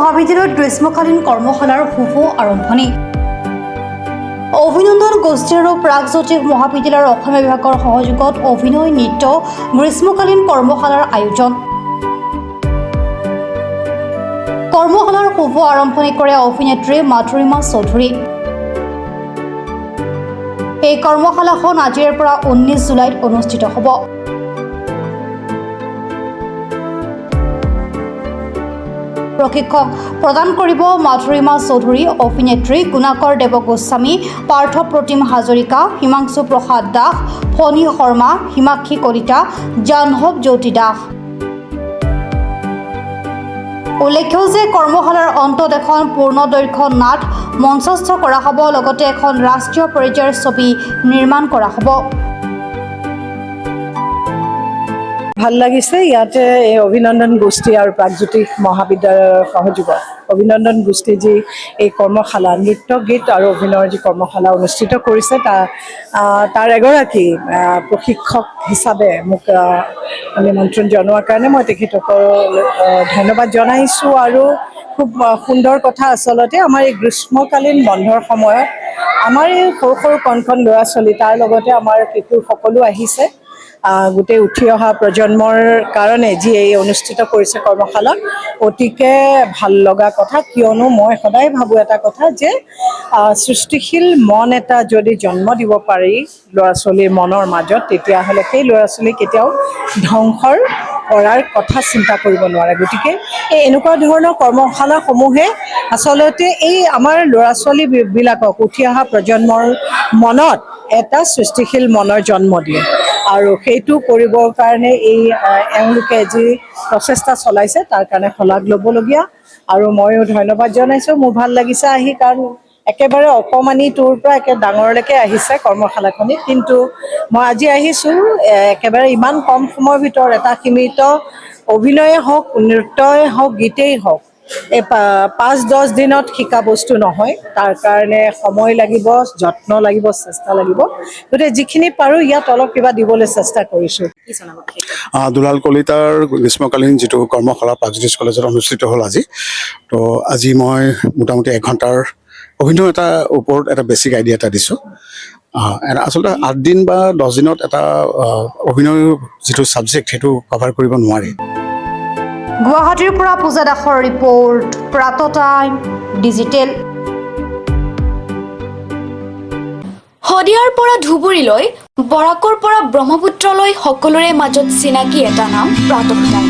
মহাবিদ্যালয়ত গ্ৰীষ্মকালীন কৰ্মশালাৰ শুভ আৰম্ভণি। অভিনন্দন গোষ্ঠী আৰু প্ৰাগজ্যোতিষ মহাবিদ্যালয়ৰ অসমীয়া বিভাগৰ সহযোগত অভিনয় নৃত্য গ্ৰীষ্মকালীন কৰ্মশালাৰ আয়োজন। কৰ্মশালাৰ শুভ আৰম্ভণি কৰে অভিনেত্ৰী মাধুৰিমা চৌধুৰী। এই কৰ্মশালাখন আজিৰ পৰা 19 জুলাইত অনুষ্ঠিত হ'ব। প্ৰশিক্ষক প্ৰদান কৰিব মাধুৰিমা চৌধুৰী, অভিনেত্ৰী গুণাকৰ দেৱ গোস্বামী, পাৰ্থ প্ৰতিম হাজৰিকা, হিমাংশু প্ৰসাদ দাস, ফণী শৰ্মা, হিমাক্ষী কলিতা, জাহ্নৱ জ্যোতি দাস। উল্লেখ্য যে কৰ্মশালাৰ অন্তত এখন পূৰ্ণদৈৰ্ঘ্য নাট মঞ্চস্থ কৰা হ'ব, লগতে এখন ৰাষ্ট্ৰীয় পৰ্যায়ৰ ছবি নিৰ্মাণ কৰা হ'ব। ভাল লাগিছে ইয়াতে এই অভিনন্দন গোষ্ঠী আৰু প্ৰাগজ্যোতিষ মহাবিদ্যালয়ৰ সহযোগত অভিনন্দন গোষ্ঠী যি এই কৰ্মশালা নৃত্য গীত আৰু অভিনয়ৰ যি কৰ্মশালা অনুষ্ঠিত কৰিছে তাৰ এগৰাকী প্ৰশিক্ষক হিচাপে মোক নিমন্ত্ৰণ জনোৱাৰ কাৰণে মই তেখেতসকলক ধন্যবাদ জনাইছোঁ। আৰু খুব সুন্দৰ কথা, আচলতে আমাৰ এই গ্ৰীষ্মকালীন বন্ধৰ সময়ত আমাৰ এই সৰু সৰু কণ ল'ৰা ছোৱালী তাৰ লগতে আমাৰ শিশুসকলো আহিছে। গোটেই উঠি অহা প্ৰজন্মৰ কাৰণে যি এই অনুষ্ঠিত কৰিছে কৰ্মশালা, অতিকে ভাল লগা কথা। কিয়নো মই সদায় ভাবোঁ এটা কথা যে সৃষ্টিশীল মন এটা যদি জন্ম দিব পাৰি ল'ৰা ছোৱালীৰ মনৰ মাজত, তেতিয়াহ'লে সেই ল'ৰা ছোৱালী কেতিয়াও ধ্বংসৰ কৰাৰ কথা চিন্তা কৰিব নোৱাৰে। গতিকে এই এনেকুৱা ধৰণৰ কৰ্মশালাসমূহে আচলতে এই আমাৰ ল'ৰা ছোৱালীবিলাকক উঠি অহা প্ৰজন্মৰ মনত এটা সৃষ্টিশীল মনৰ জন্ম দিয়ে। আৰু সেইটো কৰিবৰ কাৰণে এওঁলোকে যি প্ৰচেষ্টা চলাইছে তাৰ কাৰণে শলাগ ল'বলগীয়া। আৰু ময়ো ধন্যবাদ জনাইছোঁ। মোৰ ভাল লাগিছে আহি, কাৰণ একেবাৰে অকণমানিটোৰ পৰা একে ডাঙৰলৈকে আহিছে কৰ্মশালাখনিত। কিন্তু মই আজি আহিছোঁ একেবাৰে ইমান কম সময়ৰ ভিতৰত এটা সীমিত অভিনয়ে হওক, নৃত্যই হওক, গীতেই হওক, এই 5-10 দিনত শিকা বস্তু নহয়। তাৰ কাৰণে সময় লাগিব, যত্ন লাগিব, চেষ্টা লাগিব। গতিকে যিখিনি পাৰোঁ ইয়াত অলপ কিবা দিবলৈ চেষ্টা কৰিছোঁ। দুলাল কলিতাৰ গ্ৰীষ্মকালীন যিটো কৰ্মশালা প্ৰাগজ্যোতিষ কলেজত অনুষ্ঠিত হ'ল তো আজি মই মোটামুটি 1 ঘণ্টাৰ অভিনয় এটাৰ ওপৰত এটা বেছিক আইডিয়া এটা দিছোঁ। আচলতে 8 দিন বা 10 দিনত এটা অভিনয়ৰ যিটো ছাবজেক্ট সেইটো কভাৰ কৰিব নোৱাৰি। গুৱাহাটীৰ পৰা পূজা দাসৰ ৰিপৰ্ট, প্ৰাত টাইম ডিজিটেল। শদিয়াৰ পৰা ধুবুৰীলৈ, বৰাকৰ পৰা ব্ৰহ্মপুত্ৰলৈ সকলোৰে মাজত চিনাকি এটা নাম প্ৰাত টাইম।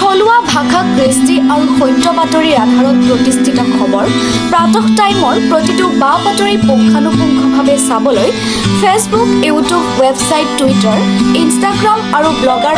থলুৱা ভাষা, কৃষ্টি আৰু সত্য বাতৰিৰ আধাৰত প্ৰতিষ্ঠিত খবৰ প্ৰাত টাইমৰ প্ৰতিটো বা বাতৰি পুংখানুপুংখভাৱে চাবলৈ Facebook, YouTube, website, Twitter, Instagram আৰু ব্লগাৰ